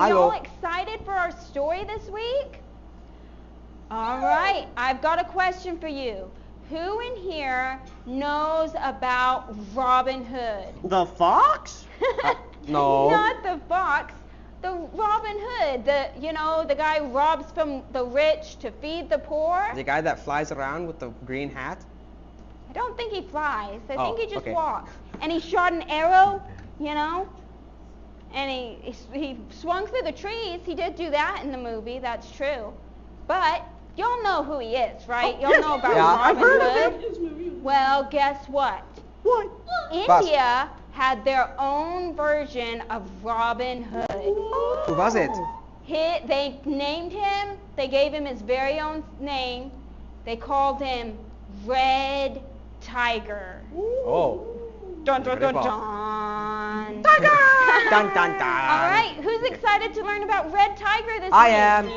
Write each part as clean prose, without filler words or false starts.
y'all excited for our story this week? All right, I've got a question for you. Who in here knows about Robin Hood? The fox? No. Not the fox. The Robin Hood, the guy who robs from the rich to feed the poor. The guy that flies around with the green hat? I don't think he flies. I think he just okay. walks. And he shot an arrow, and he swung through the trees. He did do that in the movie, that's true. But y'all know who he is, right? Y'all know about Robin Hood. Well, guess what? What? India had their own version of Robin Hood. Who was it? They named him, they gave him his very own name. They called him Red Tiger. Oh. Dun dun dun dun. Tiger! Dun dun dun. All right, who's excited to learn about Red Tiger this week? I am.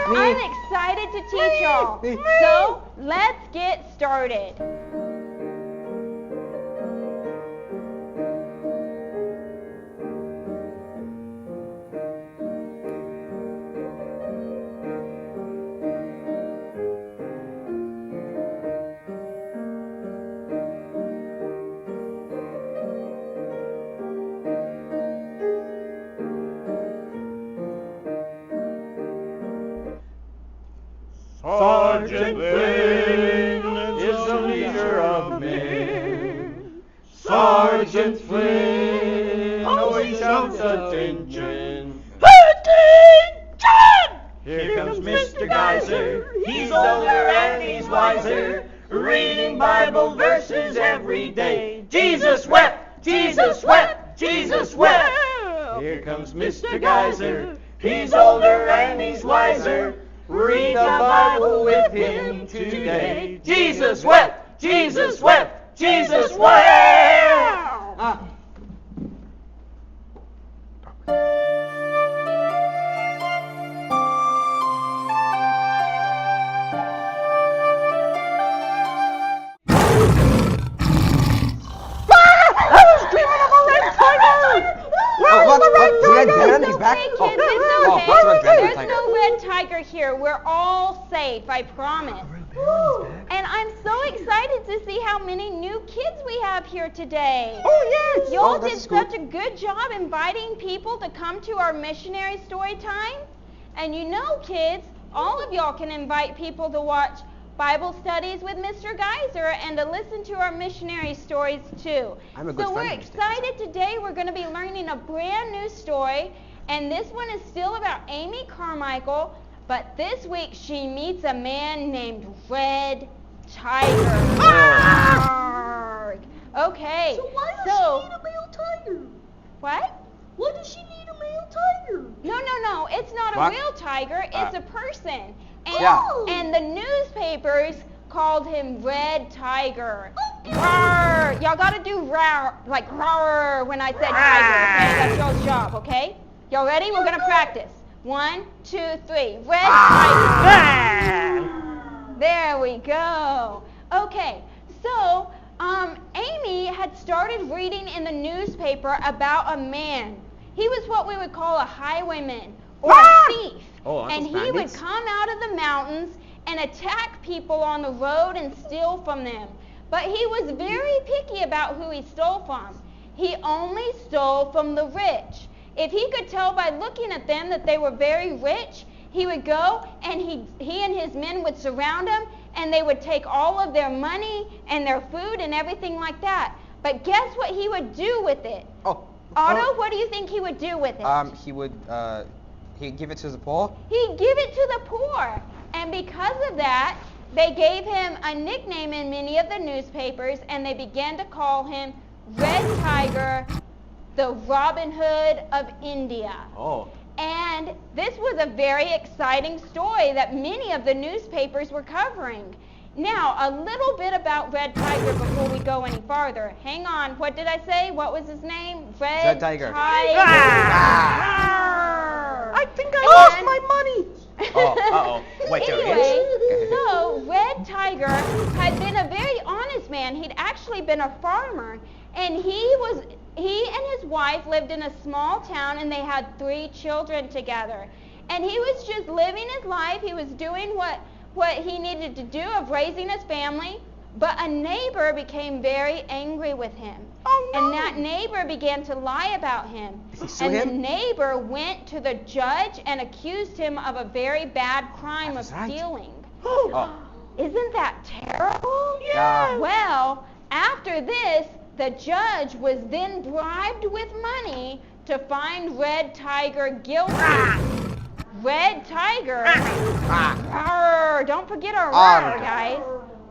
I'm excited to teach y'all. So let's get started. Sergeant Flynn is the leader of men. Sergeant Flynn always shouts attention. Attention! Here comes Mr. Geyser. He's older and he's wiser, reading Bible verses every day. Jesus wept! Jesus wept! Jesus wept! Here comes Mr. Geyser. He's older and he's wiser. Read the Bible with him today. Jesus wept! Jesus wept! Jesus wept! It's okay, kids, it's okay. There's no Red Tiger here. We're all safe, I promise. And I'm so excited to see how many new kids we have here today. Oh, yes. Y'all did such a good job inviting people to come to our missionary story time. And kids, all of y'all can invite people to watch Bible studies with Mr. Geyser and to listen to our missionary stories too. So we're excited today. We're going to be learning a brand new story, and this one is still about Amy Carmichael, but this week she meets a man named Red Tiger. Okay. So why does she need a male tiger? What? Why does she need a male tiger? No. It's not a real tiger. It's a person. And the newspapers called him Red Tiger. Rawr. Y'all got to do rawr, like rawr when I said tiger, okay? That's y'all's job, okay? Y'all ready? We're going to practice. 1, 2, 3. Red Tiger. There we go. Okay, so Amy had started reading in the newspaper about a man. He was what we would call a highwayman or a thief. And he would come out of the mountains and attack people on the road and steal from them. But he was very picky about who he stole from. He only stole from the rich. If he could tell by looking at them that they were very rich, he would go and he and his men would surround them, and they would take all of their money and their food and everything like that. But guess what he would do with it? Otto, what do you think he would do with it? He'd give it to the poor? He'd give it to the poor. And because of that, they gave him a nickname in many of the newspapers, and they began to call him Red Tiger, the Robin Hood of India. And this was a very exciting story that many of the newspapers were covering. Now, a little bit about Red Tiger before we go any farther. Hang on, what did I say? What was his name? Red Tiger. I think I lost my money. Wait, anyway, so Red Tiger had been a very honest man. He'd actually been a farmer, and he was he and his wife lived in a small town, and they had 3 children together. And he was just living his life. He was doing what he needed to do of raising his family. But a neighbor became very angry with him. Oh, no. And that neighbor began to lie about him. sue And him? the neighbor went to the judge and accused him of a very bad crime of That's right. stealing. Oh. Isn't that terrible? Yeah. Well, after this, the judge was then bribed with money to find Red Tiger guilty. Red Tiger. Arr, don't forget our roar, guys.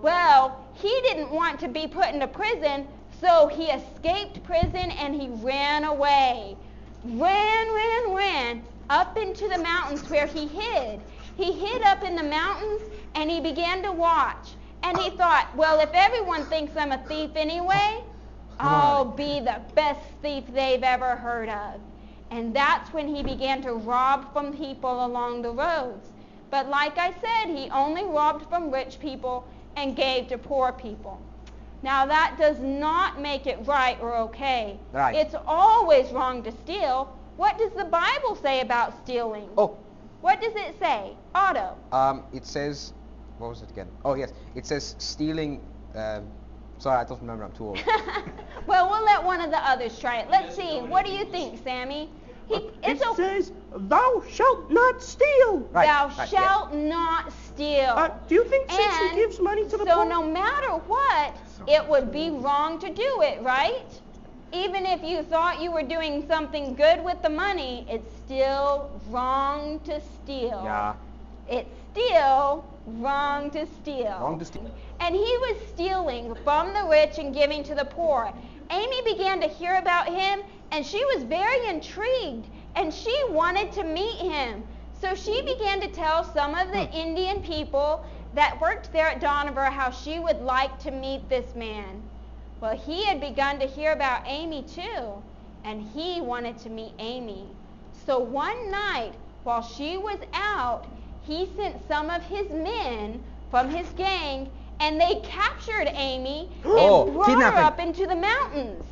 Well, he didn't want to be put into prison, so he escaped prison and he ran away. Ran up into the mountains where he hid. He hid up in the mountains and he began to watch. And he thought, well, if everyone thinks I'm a thief anyway, I'll be the best thief they've ever heard of. And that's when he began to rob from people along the roads. But like I said, he only robbed from rich people and gave to poor people. Now that does not make it right or okay. Right. It's always wrong to steal. What does the Bible say about stealing? Oh. What does it say? Otto. It says, what was it again? Oh yes, it says stealing. Sorry, I don't remember. I'm too old. Well, we'll let one of the others try it. Let's see. What do you think, Sammy? It says, thou shalt not steal. Right, Thou right, shalt not steal. Do you think since And he gives money to the so poor? no matter what, it would be wrong to do it, right? Even if you thought you were doing something good with the money, it's still wrong to steal. Yeah. It's still wrong to steal. Wrong to steal. And he was stealing from the rich and giving to the poor. Amy began to hear about him, and she was very intrigued, and she wanted to meet him. So she began to tell some of the Indian people that worked there at Donover how she would like to meet this man. Well, he had begun to hear about Amy too, and he wanted to meet Amy. So one night, while she was out, he sent some of his men from his gang, and they captured Amy and brought her kidnapping. up into the mountains.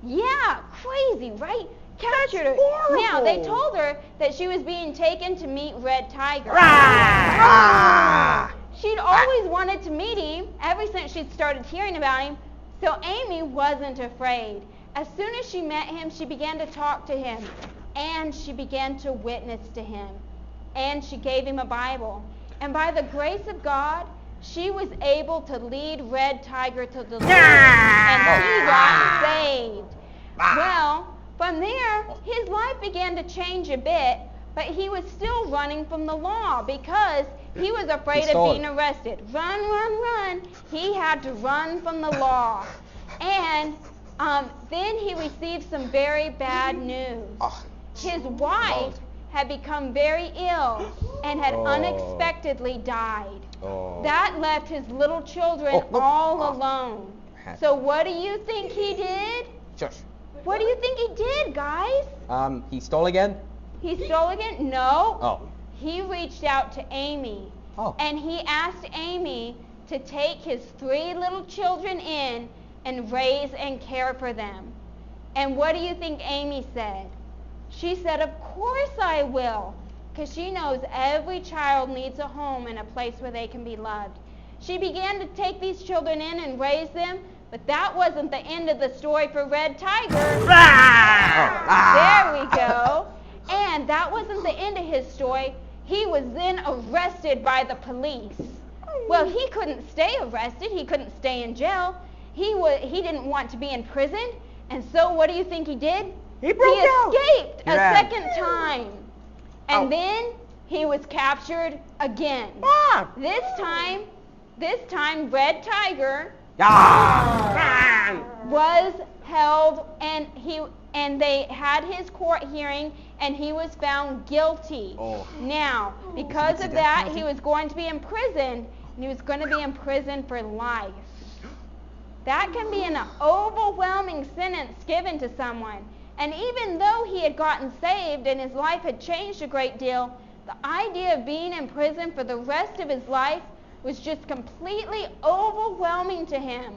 Yeah, crazy, right? Captured her. horrible. Now, they told her that she was being taken to meet Red Tiger. She'd always wanted to meet him ever since she'd started hearing about him, so Amy wasn't afraid. As soon as she met him, she began to talk to him, and she began to witness to him, and she gave him a Bible. And by the grace of God, she was able to lead Red Tiger to the Lord, and he got saved. Well, from there, his life began to change a bit, but he was still running from the law because he was afraid of being arrested. Run. He had to run from the law. And then he received some very bad news. His wife had become very ill and had unexpectedly died. That left his little children all alone. So what do you think he did? Shush. What do you think he did, guys? He stole again? He stole again? No. Oh. He reached out to Amy. Oh. And he asked Amy to take his 3 little children in and raise and care for them. And what do you think Amy said? She said, of course I will, because she knows every child needs a home and a place where they can be loved. She began to take these children in and raise them, but that wasn't the end of the story for Red Tiger. There we go. And that wasn't the end of his story. He was then arrested by the police. Well, he couldn't stay arrested. He couldn't stay in jail. He didn't want to be in prison. And so what do you think he did? He broke out. Escaped a ran. second time. And then he was captured again. This time Red Tiger was held, and they had his court hearing, and he was found guilty. Now, because of that, he was going to be imprisoned, and he was going to be imprisoned for life. That can be an overwhelming sentence given to someone. And even though he had gotten saved and his life had changed a great deal, the idea of being in prison for the rest of his life was just completely overwhelming to him.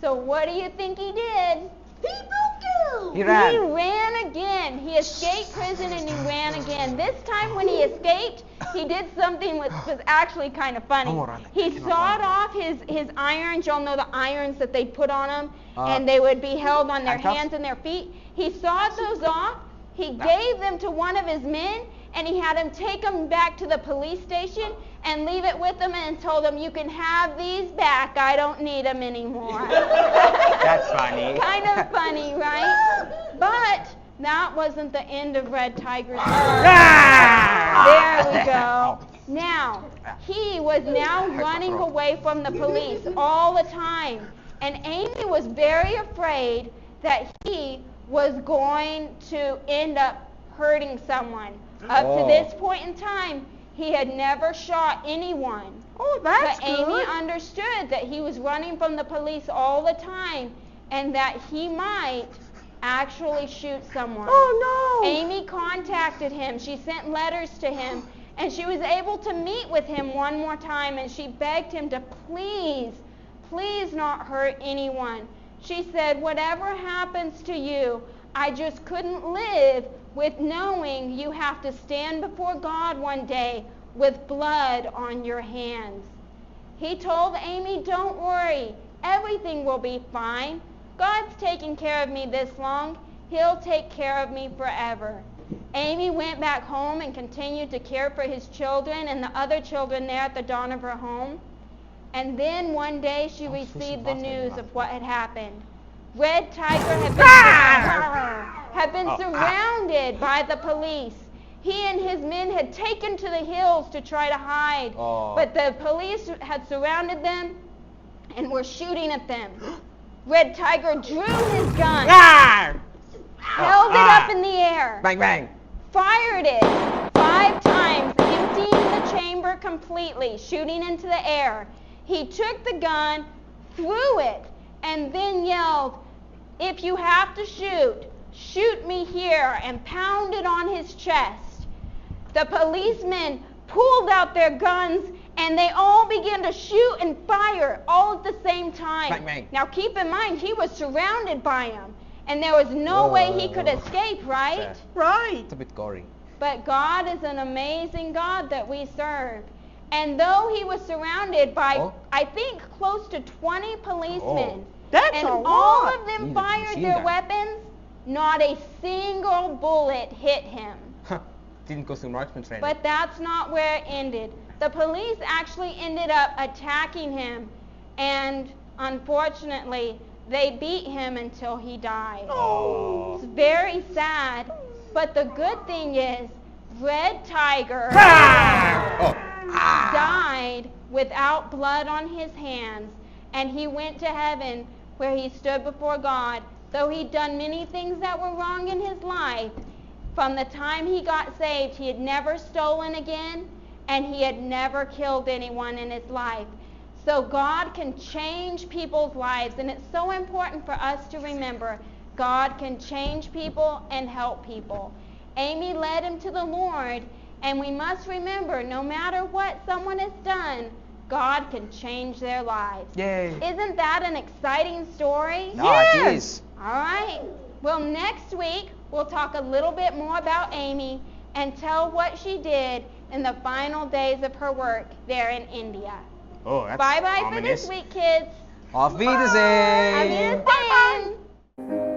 So what do you think he did? He broke No. He ran. He ran again. He escaped prison and he ran again. This time when he escaped, he did something which was actually kind of funny. He sawed off his irons. Y'all know the irons that they put on them, and they would be held on their handcuffs? hands and their feet. He sawed those off. He gave them to one of his men, and he had him take them back to the police station and leave it with him and told him, "You can have these back. I don't need them anymore." That's funny. Kind of funny, right? But that wasn't the end of Red Tiger's story. There we go. Now, he was now running away from the police all the time. And Amy was very afraid that he was going to end up hurting someone. Up to this point in time, he had never shot anyone. Oh, that's But Amy good. understood that he was running from the police all the time and that he might actually shoot someone. Oh, no. Amy contacted him. She sent letters to him, and she was able to meet with him one more time, and she begged him to please not hurt anyone. She said, "Whatever happens to you, I just couldn't live with knowing you have to stand before God one day with blood on your hands." He told Amy, "Don't worry, everything will be fine. God's taken care of me this long. He'll take care of me forever." Amy went back home and continued to care for his children and the other children there at the dawn of her home. And then one day she received the news of what had happened. Red Tiger had been surrounded by the police. He and his men had taken to the hills to try to hide, but the police had surrounded them and were shooting at them. Red Tiger drew his gun, held it up in the air, Bang, bang. fired it 5 times, emptying the chamber completely, shooting into the air. He took the gun, threw it, and then yelled, "If you have to shoot, shoot me here," and pounded on his chest. The policemen pulled out their guns and they all began to shoot and fire all at the same time. Bang, bang. Now keep in mind, he was surrounded by them and there was no way he could escape, right? Right. It's a bit gory. But God is an amazing God that we serve. And though he was surrounded by, I think, close to 20 policemen, That's and a all lot. of them Need a fired machine their gun. weapons, not a single bullet hit him. Didn't go through marksman training. But that's not where it ended. The police actually ended up attacking him, and unfortunately, they beat him until he died. It's very sad, but the good thing is, Red Tiger died without blood on his hands, and he went to heaven where he stood before God. Though he'd done many things that were wrong in his life, from the time he got saved, he had never stolen again, and he had never killed anyone in his life. So God can change people's lives, and it's so important for us to remember God can change people and help people. Amy led him to the Lord, and we must remember, no matter what someone has done, God can change their lives. Yay. Isn't that an exciting story? No, it is. All right. Well, next week, we'll talk a little bit more about Amy and tell what she did in the final days of her work there in India. Oh, that's Bye-bye for ominous. this week, kids. Auf Wiedersehen. Auf Wiedersehen.